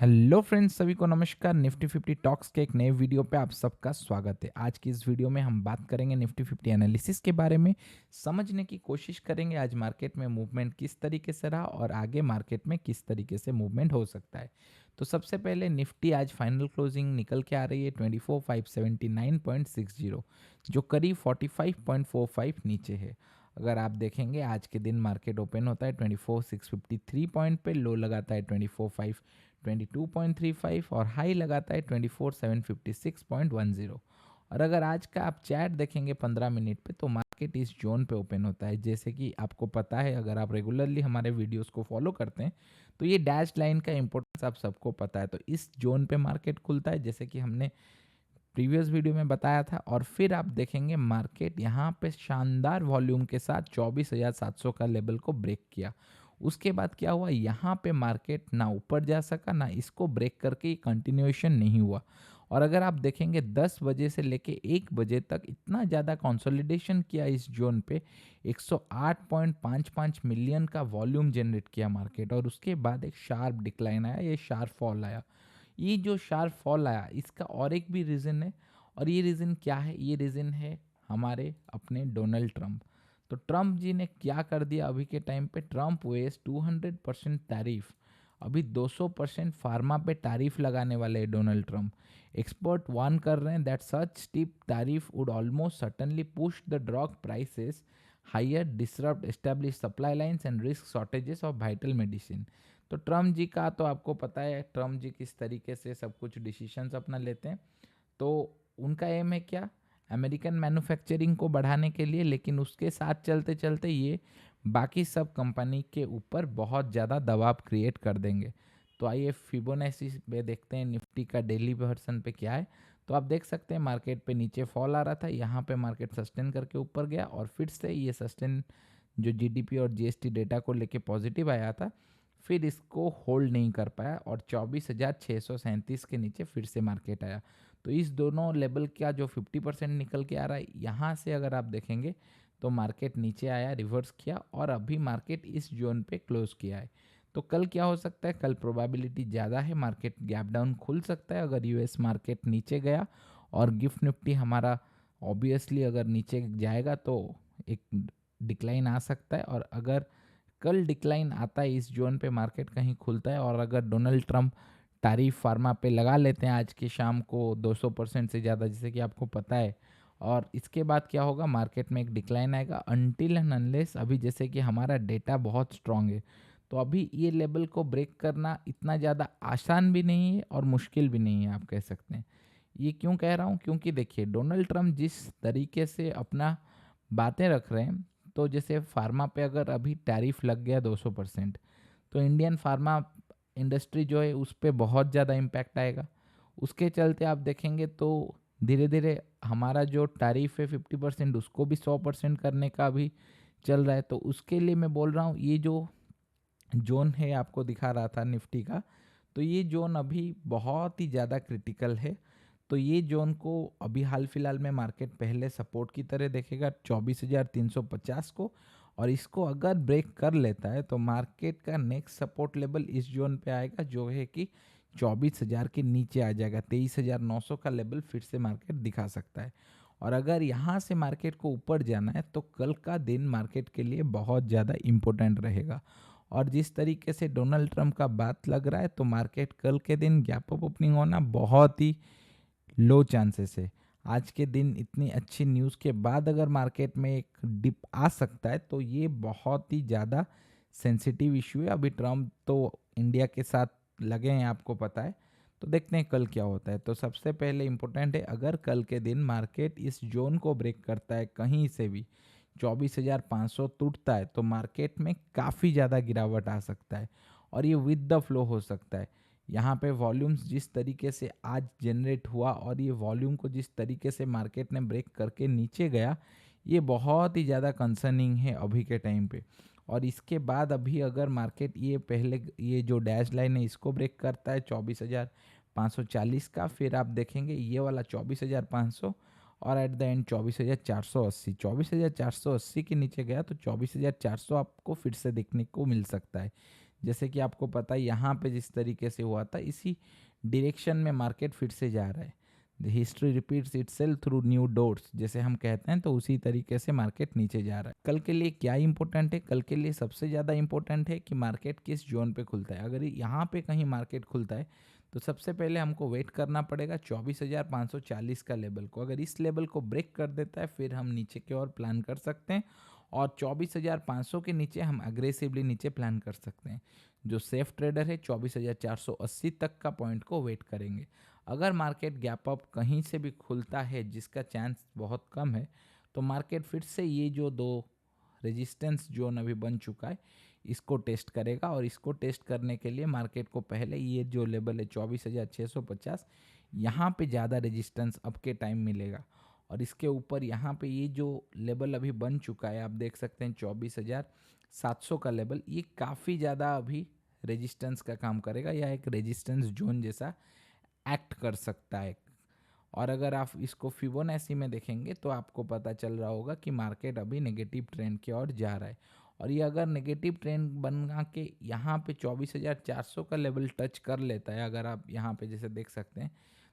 Hello friends, सभी को नमस्कार। निफ्टी 50 टॉक्स के एक नए वीडियो पे आप सबका स्वागत है। आज की इस वीडियो में हम बात करेंगे निफ्टी 50 एनालिसिस के बारे में। समझने की कोशिश करेंगे आज मार्केट में मूवमेंट किस तरीके से रहा और आगे मार्केट में किस तरीके से मूवमेंट हो सकता है। तो सबसे पहले निफ्टी आज फाइनल क्लोजिंग निकल के आ रही है 24,579.60, जो करीब 45.45 नीचे है। अगर आप देखेंगे आज के दिन मार्केट ओपन होता है 24,653 पॉइंट पे, लो लगाता है 22.35 और हाई लगाता है 24,756.10। और अगर आज का आप चैट देखेंगे 15 मिनट पे, तो मार्केट इस जोन पे ओपन होता है। जैसे कि आपको पता है, अगर आप रेगुलरली हमारे वीडियोस को फॉलो करते हैं तो ये डैश लाइन का इंपॉर्टेंस आप सबको पता है। तो इस जोन पे मार्केट खुलता है, जैसे कि हमने प्रीवियस वीडियो में बताया था। और फिर आप देखेंगे मार्केट यहाँ पे शानदार वॉल्यूम के साथ 24,700 का लेवल को ब्रेक किया। उसके बाद क्या हुआ, यहाँ पे मार्केट ना ऊपर जा सका, ना इसको ब्रेक करके कंटिन्यूएशन नहीं हुआ। और अगर आप देखेंगे 10 बजे से लेके 1 बजे तक इतना ज़्यादा कंसोलिडेशन किया इस जोन पे, 108.55 मिलियन का वॉल्यूम जनरेट किया मार्केट। और उसके बाद एक शार्प डिक्लाइन आया, ये शार्प फॉल आया। ये जो शार्प फॉल आया, इसका और एक भी रीज़न है। और ये रीज़न क्या है? ये रीज़न है हमारे अपने डोनाल्ड ट्रंप। तो ट्रंप जी ने क्या कर दिया अभी के टाइम पे? ट्रंप वेज 200% तारीफ, अभी 200% फार्मा पे तारीफ लगाने वाले हैं डोनाल्ड ट्रंप। एक्सपर्ट वार्न कर रहे हैं that such steep tariff would almost certainly push the drug prices higher, disrupt establish supply lines and risk shortages of vital medicine. तो ट्रम्प जी का तो आपको पता है, ट्रम्प जी किस तरीके से सब कुछ डिसीशंस अपना लेते हैं। तो उनका एम है क्या? अमेरिकन मैन्युफैक्चरिंग को बढ़ाने के लिए, लेकिन उसके साथ चलते चलते ये बाकी सब कंपनी के ऊपर बहुत ज़्यादा दबाव क्रिएट कर देंगे। तो आइए फिबोनाची पे देखते हैं निफ्टी का डेली वर्सन पे क्या है। तो आप देख सकते हैं मार्केट पे नीचे फॉल आ रहा था, यहाँ पे मार्केट सस्टेन करके ऊपर गया और फिर से ये सस्टेन जो जीडीपी और जीएसटी डेटा को लेके पॉजिटिव आया था, फिर इसको होल्ड नहीं कर पाया और 24,637 के नीचे फिर से मार्केट आया। तो इस दोनों लेवल का जो 50% निकल के आ रहा है, यहाँ से अगर आप देखेंगे तो मार्केट नीचे आया, रिवर्स किया और अभी मार्केट इस जोन पे क्लोज किया है। तो कल क्या हो सकता है? कल प्रोबेबिलिटी ज़्यादा है मार्केट गैप डाउन खुल सकता है अगर यूएस मार्केट नीचे गया। और गिफ्ट निफ्टी हमारा ऑब्वियसली अगर नीचे जाएगा तो एक डिक्लाइन आ सकता है। और अगर कल डिक्लाइन आता है, इस जोन पे मार्केट कहीं खुलता है और अगर डोनाल्ड ट्रंप तारीफ फार्मा पे लगा लेते हैं आज की शाम को 200% से ज़्यादा, जैसे कि आपको पता है, और इसके बाद क्या होगा, मार्केट में एक डिक्लाइन आएगा अनटिल एंड अनलेस। अभी जैसे कि हमारा डेटा बहुत स्ट्रांग है, तो अभी ये लेवल को ब्रेक करना इतना ज़्यादा आसान भी नहीं है और मुश्किल भी नहीं है, आप कह सकते हैं। ये क्यों कह रहा हूँ? क्योंकि देखिए डोनाल्ड ट्रंप जिस तरीके से अपना बातें रख रहे हैं, तो जैसे फार्मा पे अगर अभी टैरिफ लग गया 200%, तो इंडियन फार्मा इंडस्ट्री जो है उस पर बहुत ज़्यादा इम्पैक्ट आएगा। उसके चलते आप देखेंगे तो धीरे धीरे हमारा जो टैरिफ है 50%, उसको भी 100% करने का भी चल रहा है। तो उसके लिए मैं बोल रहा हूँ, ये जो जोन है आपको दिखा रहा था निफ्टी का, तो ये जोन अभी बहुत ही ज़्यादा क्रिटिकल है। तो ये जोन को अभी हाल फिलहाल में मार्केट पहले सपोर्ट की तरह देखेगा 24,350 को। और इसको अगर ब्रेक कर लेता है तो मार्केट का नेक्स्ट सपोर्ट लेवल इस जोन पे आएगा, जो है कि 24,000 के नीचे आ जाएगा। 23,900 का लेवल फिर से मार्केट दिखा सकता है। और अगर यहाँ से मार्केट को ऊपर जाना है तो कल का दिन मार्केट के लिए बहुत ज़्यादा इम्पोर्टेंट रहेगा। और जिस तरीके से डोनाल्ड ट्रंप का बात लग रहा है, तो मार्केट कल के दिन गैप अप ओपनिंग होना बहुत ही लो चांसेस है। आज के दिन इतनी अच्छी न्यूज़ के बाद अगर मार्केट में एक डिप आ सकता है, तो ये बहुत ही ज़्यादा सेंसिटिव इशू है। अभी ट्रम्प तो इंडिया के साथ लगे हैं, आपको पता है। तो देखते हैं कल क्या होता है। तो सबसे पहले इम्पोर्टेंट है, अगर कल के दिन मार्केट इस जोन को ब्रेक करता है कहीं से भी, 24,500 टूटता है, तो मार्केट में काफ़ी ज़्यादा गिरावट आ सकता है और ये विद द फ्लो हो सकता है। यहाँ पे वॉल्यूम्स जिस तरीके से आज जनरेट हुआ और ये वॉल्यूम को जिस तरीके से मार्केट ने ब्रेक करके नीचे गया, ये बहुत ही ज़्यादा कंसर्निंग है अभी के टाइम पे। और इसके बाद अभी अगर मार्केट ये पहले ये जो डैश लाइन है इसको ब्रेक करता है 24,540 का, फिर आप देखेंगे ये वाला 24,500 और एट द एंड 24,480। 24,480 के नीचे गया तो 24,400 आपको फिर से देखने को मिल सकता है। जैसे कि आपको पता है यहाँ पे जिस तरीके से हुआ था, इसी डायरेक्शन में मार्केट फिर से जा रहा है। The history repeats itself through new doors, जैसे हम कहते हैं, तो उसी तरीके से मार्केट नीचे जा रहा है। कल के लिए क्या इंपॉर्टेंट है? कल के लिए सबसे ज़्यादा इंपॉर्टेंट है कि मार्केट किस जोन पे खुलता है। अगर यहाँ पे कहीं मार्केट खुलता है तो सबसे पहले हमको वेट करना पड़ेगा 24,540 का लेवल को। अगर इस लेवल को ब्रेक कर देता है फिर हम नीचे की ओर प्लान कर सकते हैं, और 24,500 के नीचे हम अग्रेसिवली नीचे प्लान कर सकते हैं। जो सेफ ट्रेडर है 24,480 तक का पॉइंट को वेट करेंगे। अगर मार्केट गैप अप कहीं से भी खुलता है, जिसका चांस बहुत कम है, तो मार्केट फिर से ये जो दो रेजिस्टेंस जोन अभी बन चुका है इसको टेस्ट करेगा। और इसको टेस्ट करने के लिए मार्केट को पहले ये जो लेवल है 24,650, यहाँ पे ज़्यादा रेजिस्टेंस अब के टाइम मिलेगा। और इसके ऊपर यहाँ पे ये जो लेवल अभी बन चुका है, आप देख सकते हैं 24,700 का लेवल, ये काफ़ी ज़्यादा अभी रेजिस्टेंस का काम करेगा, या एक रेजिस्टेंस जोन जैसा एक्ट कर सकता है। और अगर आप इसको फिबोनाची में देखेंगे तो आपको पता चल रहा होगा कि मार्केट अभी नेगेटिव ट्रेंड की ओर जा रहा है। और ये अगर नेगेटिव ट्रेंड बना के यहाँ पे 24,400 का लेवल टच कर लेता है, अगर आप यहाँ पे जैसे देख सकते हैं,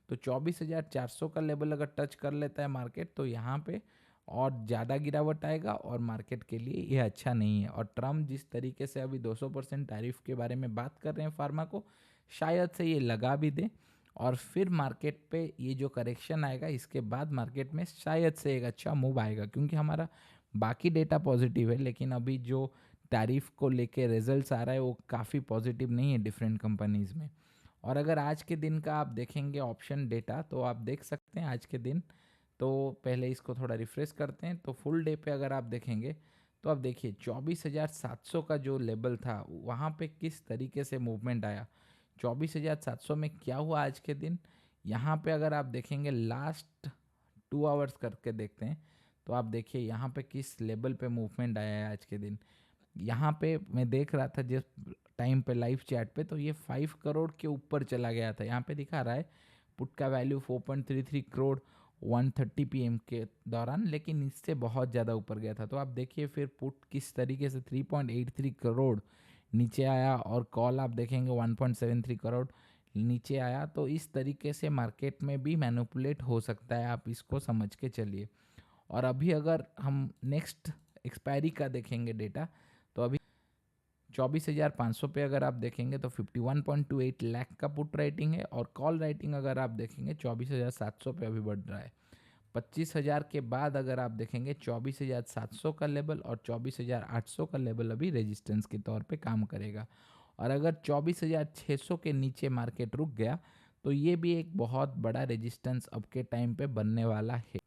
तो 24,400 का लेवल अगर टच कर लेता है मार्केट, तो यहाँ पे और ज़्यादा गिरावट आएगा और मार्केट के लिए ये अच्छा नहीं है। और ट्रम्प जिस तरीके से अभी 200% टैरिफ के बारे में बात कर रहे हैं फार्मा को, शायद से ये लगा भी दें, और फिर मार्केट पे ये जो करेक्शन आएगा इसके बाद मार्केट में शायद से एक अच्छा मूव आएगा। क्योंकि हमारा बाकी डेटा पॉजिटिव है, लेकिन अभी जो टैरिफ को लेके रिजल्ट्स आ रहा है वो काफ़ी पॉजिटिव नहीं है डिफरेंट कंपनीज़ में। और अगर आज के दिन का आप देखेंगे ऑप्शन डेटा, तो आप देख सकते हैं आज के दिन, तो पहले इसको थोड़ा रिफ्रेश करते हैं। तो फुल डे पे अगर आप देखेंगे तो आप देखिए 24,700 का जो लेवल था वहाँ पे किस तरीके से मूवमेंट आया। 24,700 में क्या हुआ आज के दिन, यहाँ पे अगर आप देखेंगे लास्ट 2 आवर्स करके देखते हैं, तो आप देखिए यहाँ पे किस लेवल पे मूवमेंट आया है आज के दिन। यहाँ पे मैं देख रहा था जिस टाइम पे लाइव चैट पे, तो ये 5 करोड़ के ऊपर चला गया था। यहाँ पे दिखा रहा है पुट का वैल्यू 4.33 करोड़ 1:30 PM के दौरान, लेकिन इससे बहुत ज़्यादा ऊपर गया था। तो आप देखिए फिर पुट किस तरीके से 3.83 करोड़ नीचे आया, और कॉल आप देखेंगे 1.73 करोड़ नीचे आया। तो इस तरीके से मार्केट में भी मैनिपुलेट हो सकता है, आप इसको समझ के चलिए। और अभी अगर हम नेक्स्ट एक्सपायरी का देखेंगे डेटा, तो अभी 24,500 पे अगर आप देखेंगे तो 51.28 लाख का पुट राइटिंग है, और कॉल राइटिंग अगर आप देखेंगे 24,700 पे अभी बढ़ रहा है। 25,000 के बाद अगर आप देखेंगे 24,700 का लेवल और 24,800 का लेवल अभी रेजिस्टेंस के तौर पे काम करेगा। और अगर 24,600 के नीचे मार्केट रुक गया तो ये भी एक बहुत बड़ा रेजिस्टेंस अब के टाइम पे बनने वाला है।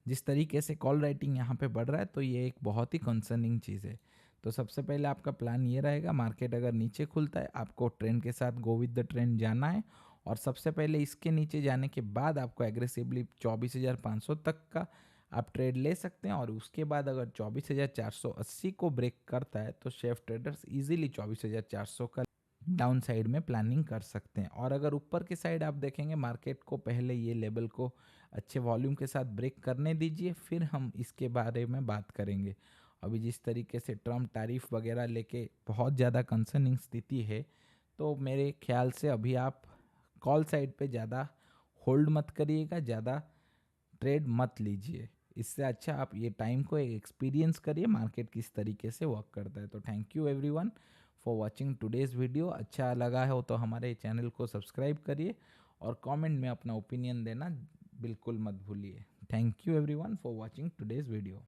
जिस तरीके से कॉल राइटिंग यहाँ पे बढ़ रहा है तो ये एक बहुत ही कंसर्निंग चीज़ है। तो सबसे पहले आपका प्लान ये रहेगा, मार्केट अगर नीचे खुलता है आपको ट्रेंड के साथ गो विद द ट्रेंड जाना है, और सबसे पहले इसके नीचे जाने के बाद आपको एग्रेसिवली 24,500 तक का आप ट्रेड ले सकते हैं। और उसके बाद अगर 24,480 को ब्रेक करता है तो शेफ ट्रेडर्स इजीली 24,400 का डाउन साइड में प्लानिंग कर सकते हैं। और अगर ऊपर की साइड आप देखेंगे मार्केट को पहले ये लेवल को अच्छे वॉल्यूम के साथ ब्रेक करने दीजिए, फिर हम इसके बारे में बात करेंगे। अभी जिस तरीके से ट्रम्प टैरिफ वगैरह लेके बहुत ज़्यादा कंसर्निंग स्थिति है, तो मेरे ख्याल से अभी आप कॉल साइड पे ज़्यादा होल्ड मत करिएगा, ज़्यादा ट्रेड मत लीजिए। इससे अच्छा आप ये टाइम को एक एक्सपीरियंस करिए मार्केट किस तरीके से वर्क करता है। तो thank you everyone for watching today's video. अच्छा लगा हो तो हमारे चैनल को सब्सक्राइब करिए, और कमेंट में अपना ओपिनियन देना बिल्कुल मत भूलिए। Thank you everyone for watching today's video.